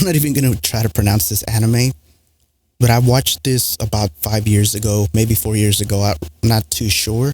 not even gonna try to pronounce this anime, but I watched this about 5 years ago, maybe 4 years ago. I'm not too sure.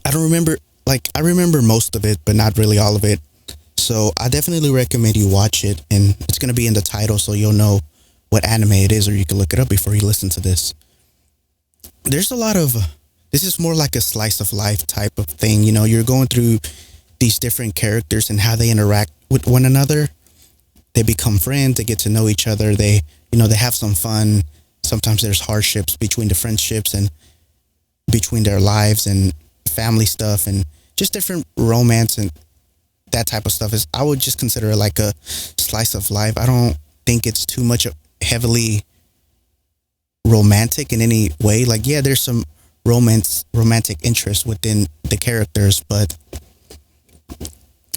I don't remember. Like, I remember most of it, but not really all of it. So I definitely recommend you watch it, and it's gonna be in the title, so you'll know what anime it is, or you can look it up before you listen to this. There's a lot of this is more like a slice of life type of thing. You're going through these different characters and how they interact with one another. They become friends, they get to know each other, they have some fun. Sometimes there's hardships between the friendships and between their lives and family stuff and just different romance and that type of stuff. Is I would just consider it like a slice of life. I don't think it's too much heavily romantic in any way. Like, yeah, there's some romantic interest within the characters, but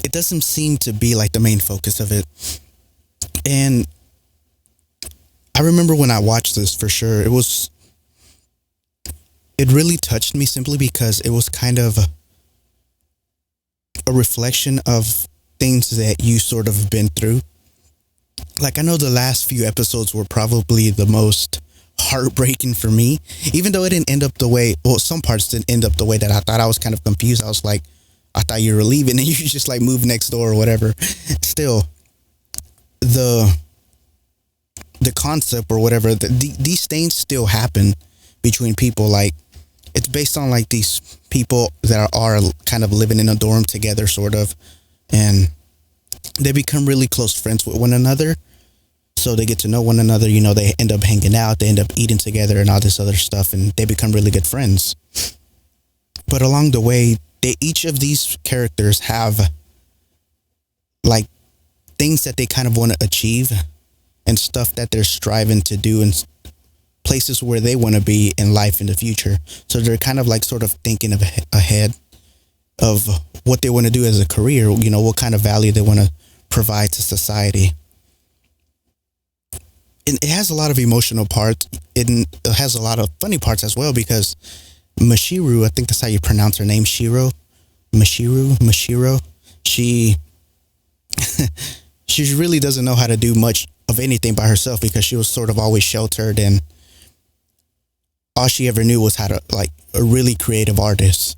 it doesn't seem to be like the main focus of it. And I remember when I watched this, for sure, it really touched me simply because it was kind of a reflection of things that you sort of been through. Like, I know the last few episodes were probably the most heartbreaking for me, even though it didn't end up the way, well, some parts didn't end up the way that I thought. I was kind of confused. I was like, I thought you were leaving and you just like move next door or whatever. Still, the concept or whatever, these things still happen between people. Like, it's based on like these people that are kind of living in a dorm together, sort of, and they become really close friends with one another. So they get to know one another, they end up hanging out, they end up eating together and all this other stuff, and they become really good friends. But along the way, each of these characters have like things that they kind of want to achieve and stuff that they're striving to do and places where they want to be in life in the future. So they're kind of like sort of thinking of ahead of what they want to do as a career, what kind of value they want to provide to society. It has a lot of emotional parts. It has a lot of funny parts as well, because Mashiru, I think that's how you pronounce her name, Mashiro. She she really doesn't know how to do much of anything by herself, because she was sort of always sheltered, and all she ever knew was how to, like, a really creative artist.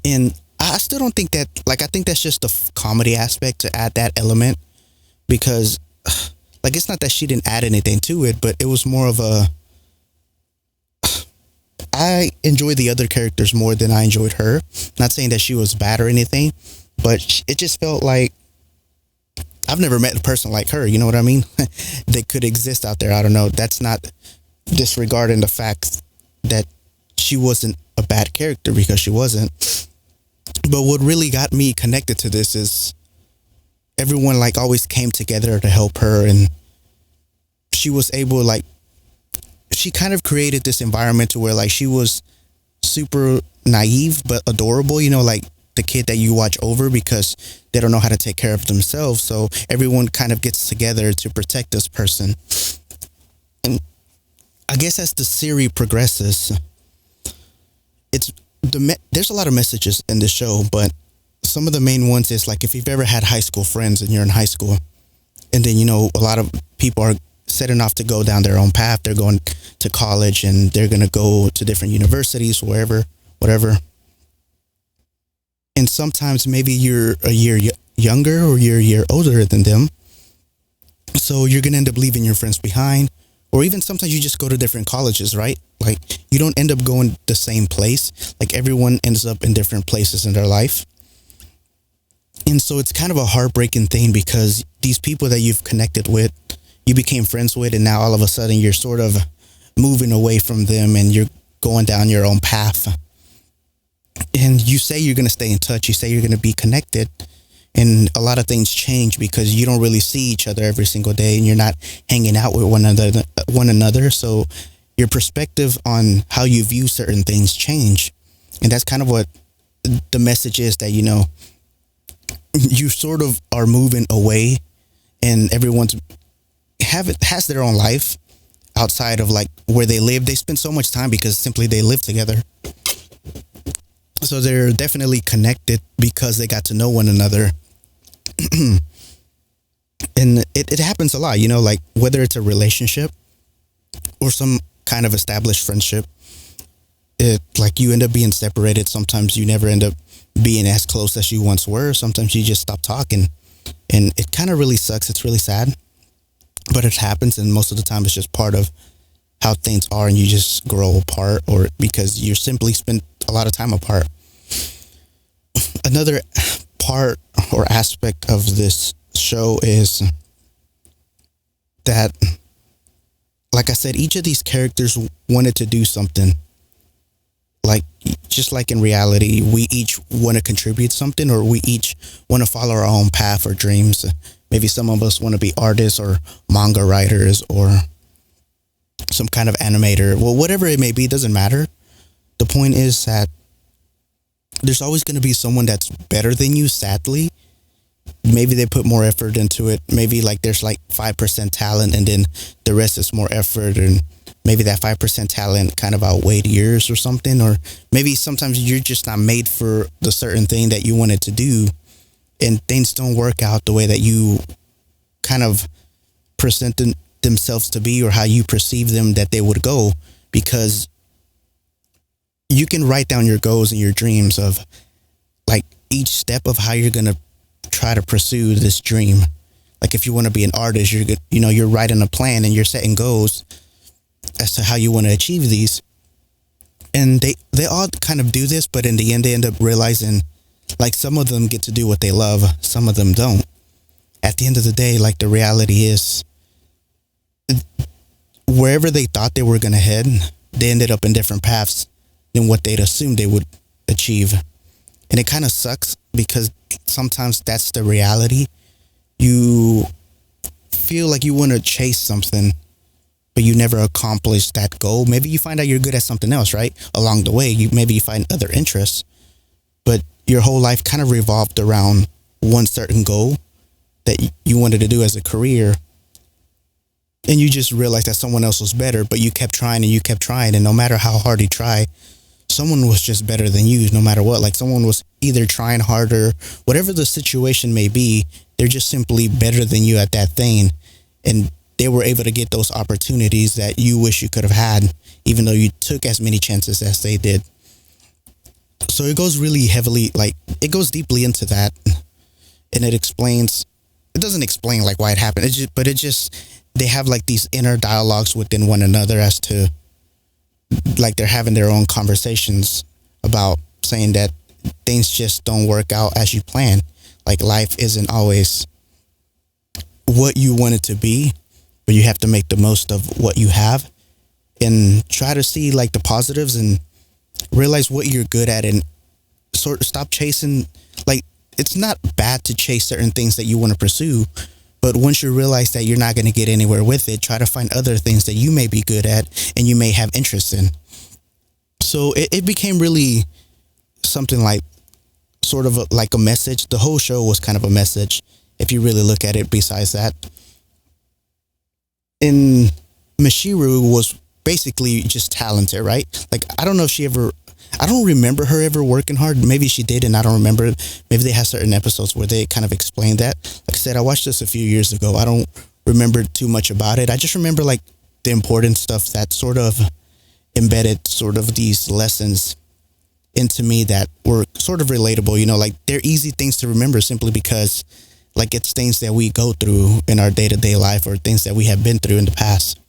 And I still don't think that, like, I think that's just the comedy aspect to add that element, because like, it's not that she didn't add anything to it, but it was more of I enjoyed the other characters more than I enjoyed her. Not saying that she was bad or anything, but it just felt like I've never met a person like her, you know what I mean? They could exist out there. I don't know. That's not disregarding the fact that she wasn't a bad character, because she wasn't. But what really got me connected to this is everyone like always came together to help her, and she was able, like, she kind of created this environment to where like she was super naive but adorable, like the kid that you watch over because they don't know how to take care of themselves. So everyone kind of gets together to protect this person. And I guess as the series progresses, there's a lot of messages in this show, but some of the main ones is like, if you've ever had high school friends and you're in high school, and then a lot of people are setting off to go down their own path. They're going to college and they're going to go to different universities, wherever, whatever. And sometimes maybe you're a year younger or you're a year older than them. So you're going to end up leaving your friends behind. Or even sometimes you just go to different colleges, right? Like, you don't end up going the same place. Like, everyone ends up in different places in their life. And so it's kind of a heartbreaking thing, because these people that you've connected with, you became friends with, and now all of a sudden you're sort of moving away from them and you're going down your own path. And you say you're going to stay in touch. You say you're going to be connected. And a lot of things change because you don't really see each other every single day, and you're not hanging out with one another. So your perspective on how you view certain things change. And that's kind of what the message is, that, you sort of are moving away, and everyone's has their own life outside of like where they live. They spend so much time because simply they live together. So they're definitely connected because they got to know one another. And it happens a lot, like whether it's a relationship or some kind of established friendship, it like you end up being separated. Sometimes you never end up being as close as you once were. Sometimes you just stop talking, and it kind of really sucks. It's really sad, but it happens, and most of the time it's just part of how things are, and you just grow apart, or because you simply spend a lot of time apart. Another part or aspect of this show is that, like I said, each of these characters wanted to do something. Like, just like in reality, we each want to contribute something, or we each want to follow our own path or dreams. Maybe some of us want to be artists or manga writers or some kind of animator. Well, whatever it may be, doesn't matter. The point is that there's always going to be someone that's better than you, sadly. Maybe they put more effort into it. Maybe like there's like 5% talent and then the rest is more effort, and maybe that 5% talent kind of outweighed yours or something. Or maybe sometimes you're just not made for the certain thing that you wanted to do, and things don't work out the way that you kind of presented themselves to be, or how you perceive them that they would go, because you can write down your goals and your dreams of like each step of how you're going to try to pursue this dream. Like if you want to be an artist, you're good, you're writing a plan and you're setting goals as to how you want to achieve these. And they all kind of do this, but in the end they end up realizing like some of them get to do what they love, some of them don't. At the end of the day, like the reality is, wherever they thought they were going to head, they ended up in different paths than what they'd assumed they would achieve. And it kind of sucks because sometimes that's the reality. You feel like you want to chase something, but you never accomplish that goal. Maybe you find out you're good at something else, right? Along the way, maybe you find other interests, but your whole life kind of revolved around one certain goal that you wanted to do as a career. And you just realized that someone else was better, but you kept trying and you kept trying. And no matter how hard you try, someone was just better than you, no matter what. Like someone was either trying harder, whatever the situation may be, they're just simply better than you at that thing. And they were able to get those opportunities that you wish you could have had, even though you took as many chances as they did. So it goes really heavily, like it goes deeply into that. And it doesn't explain like why it happened. They have like these inner dialogues within one another as to like they're having their own conversations about saying that things just don't work out as you plan. Like life isn't always what you want it to be, but you have to make the most of what you have and try to see like the positives and realize what you're good at, and sort of stop chasing. Like it's not bad to chase certain things that you want to pursue, but once you realize that you're not going to get anywhere with it, try to find other things that you may be good at and you may have interest in. So it became really something like sort of like a message. The whole show was kind of a message if you really look at it. Besides that, and Mishiru was basically just talented, right? Like I don't know if I don't remember her ever working hard. Maybe she did, and I don't remember. Maybe they have certain episodes where they kind of explain that. Like I said, I watched this a few years ago. I don't remember too much about it. I just remember like the important stuff that sort of embedded sort of these lessons into me that were sort of relatable. Like they're easy things to remember simply because like it's things that we go through in our day-to-day life or things that we have been through in the past.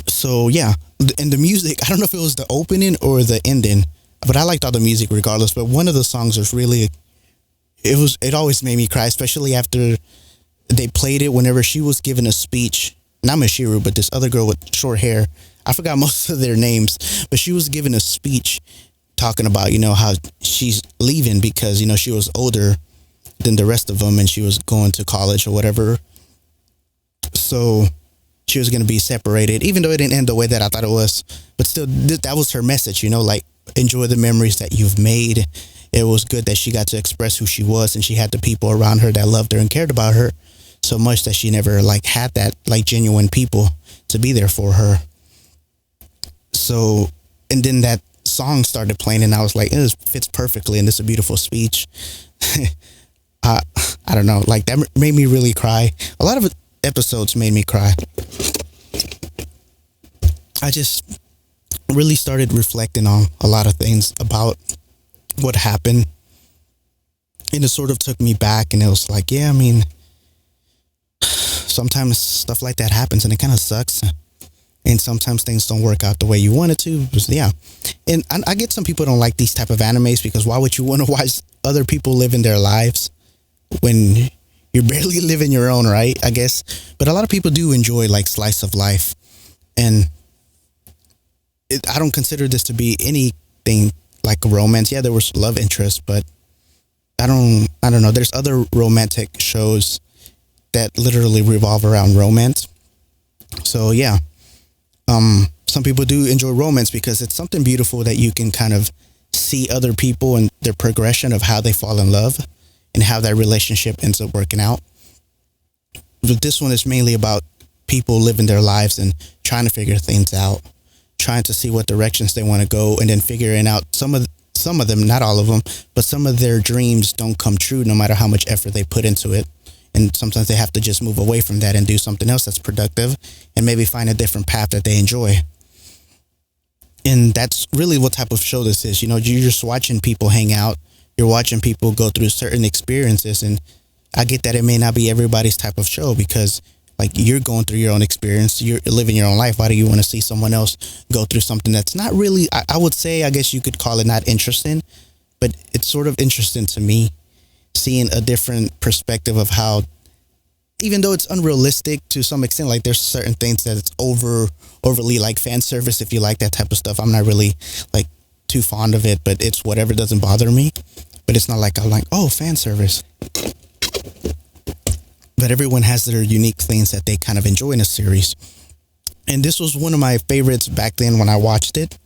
So yeah, and the music, I don't know if it was the opening or the ending, but I liked all the music regardless. But one of the songs was really, it always made me cry, especially after they played it whenever she was giving a speech. Not Mishiru, but this other girl with short hair. I forgot most of their names, but she was giving a speech talking about, how she's leaving because, she was older than the rest of them and she was going to college or whatever. So she was going to be separated, even though it didn't end the way that I thought it was. But still, that was her message, like enjoy the memories that you've made. It was good that she got to express who she was, and she had the people around her that loved her and cared about her so much that she never like had that like genuine people to be there for her. So, and then that song started playing and I was like, it fits perfectly and it's a beautiful speech. I I don't know, like that made me really cry. A lot of episodes made me cry. I just really started reflecting on a lot of things about what happened, and it sort of took me back, and it was like, yeah, I mean, sometimes stuff like that happens, and it kind of sucks. And sometimes things don't work out the way you want it to. Yeah, and I get some people don't like these type of animes because why would you want to watch other people living their lives when you're barely living your own, right? I guess, but a lot of people do enjoy like slice of life, and I don't consider this to be anything like a romance. Yeah, there was love interest, but I don't know. There's other romantic shows that literally revolve around romance. So yeah, some people do enjoy romance because it's something beautiful that you can kind of see other people and their progression of how they fall in love and how that relationship ends up working out. But this one is mainly about people living their lives and trying to figure things out, trying to see what directions they want to go, and then figuring out some of them, not all of them, but some of their dreams don't come true no matter how much effort they put into it. And sometimes they have to just move away from that and do something else that's productive and maybe find a different path that they enjoy. And that's really what type of show this is. You know, you're just watching people hang out. You're watching people go through certain experiences. And I get that it may not be everybody's type of show because like you're going through your own experience. You're living your own life. Why do you want to see someone else go through something that's not really, I would say, I guess you could call it not interesting, but it's sort of interesting to me seeing a different perspective of how, even though it's unrealistic to some extent, like there's certain things that it's overly like fan service. If you like that type of stuff, I'm not really like too fond of it, but it's whatever, doesn't bother me. But it's not like I'm like, oh, fan service. But everyone has their unique things that they kind of enjoy in a series. And this was one of my favorites back then when I watched it.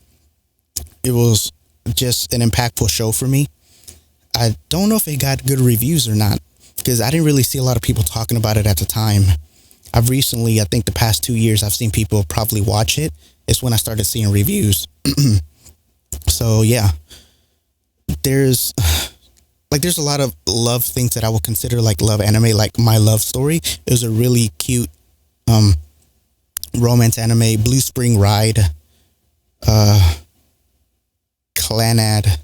It was just an impactful show for me. I don't know if it got good reviews or not because I didn't really see a lot of people talking about it at the time. I've recently, I think the past 2 years, I've seen people probably watch it. It's when I started seeing reviews. So yeah, there's a lot of love things that I would consider like love anime, like My Love Story. It was a really cute romance anime. Blue Spring Ride, Clanad.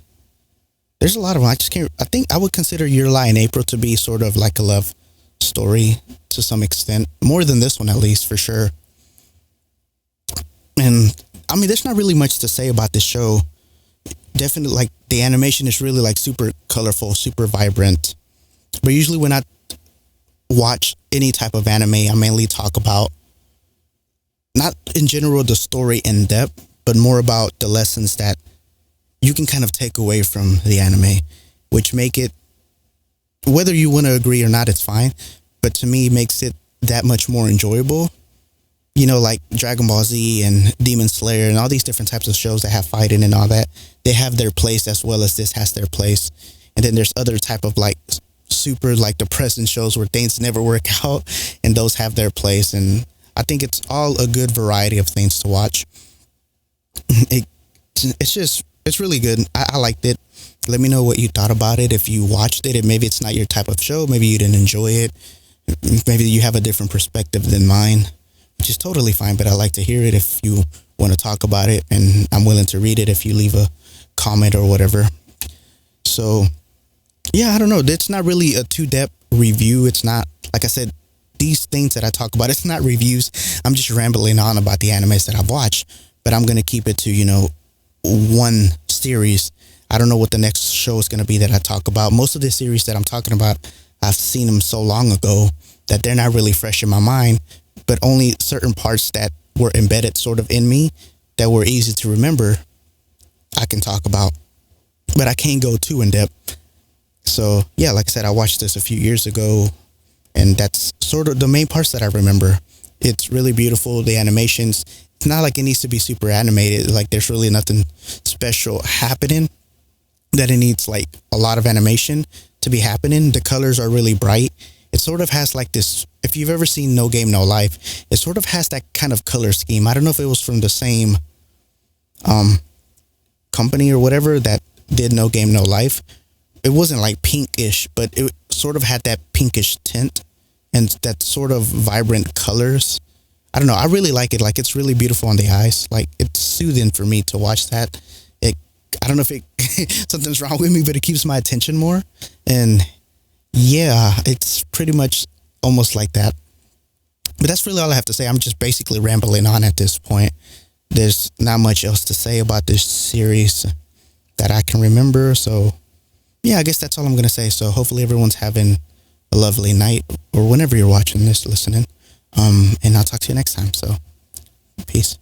There's a lot of them. I think I would consider Your Lie in April to be sort of like a love story to some extent. More than this one, at least, for sure. And I mean, there's not really much to say about this show. Definitely, like, the animation is really, like, super colorful, super vibrant. But usually when I watch any type of anime, I mainly talk about, not in general the story in depth, but more about the lessons that you can kind of take away from the anime, which make it, whether you want to agree or not, it's fine. But to me, makes it that much more enjoyable. You know, like Dragon Ball Z and Demon Slayer and all these different types of shows that have fighting and all that, they have their place as well as this has their place. And then there's other type of like super like depressing shows where things never work out, and those have their place. And I think it's all a good variety of things to watch. It's really good. I liked it. Let me know what you thought about it. If you watched it and maybe it's not your type of show, maybe you didn't enjoy it. Maybe you have a different perspective than mine, which is totally fine, but I like to hear it if you want to talk about it, and I'm willing to read it if you leave a comment or whatever. So, yeah, I don't know. It's not really a too-depth review. It's not, like I said, these things that I talk about, it's not reviews. I'm just rambling on about the animes that I've watched, but I'm going to keep it to, one series. I don't know what the next show is going to be that I talk about. Most of the series that I'm talking about, I've seen them so long ago that they're not really fresh in my mind, but only certain parts that were embedded sort of in me that were easy to remember, I can talk about, but I can't go too in depth. So yeah, like I said, I watched this a few years ago, and that's sort of the main parts that I remember. It's really beautiful. The animations, it's not like it needs to be super animated. Like there's really nothing special happening that it needs like a lot of animation to be happening. The colors are really bright. It sort of has like this, if you've ever seen No Game, No Life, it sort of has that kind of color scheme. I don't know if it was from the same company or whatever that did No Game, No Life. It wasn't like pinkish, but sort of had that pinkish tint and that sort of vibrant colors. I don't know. I really like it. Like, it's really beautiful on the eyes. Like, it's soothing for me to watch that. It, I don't know if it something's wrong with me, but it keeps my attention more. And yeah, it's pretty much almost like that. But that's really all I have to say. I'm just basically rambling on at this point. There's not much else to say about this series that I can remember. So yeah, I guess that's all I'm going to say. So hopefully everyone's having a lovely night or whenever you're watching this, listening. And I'll talk to you next time. So peace.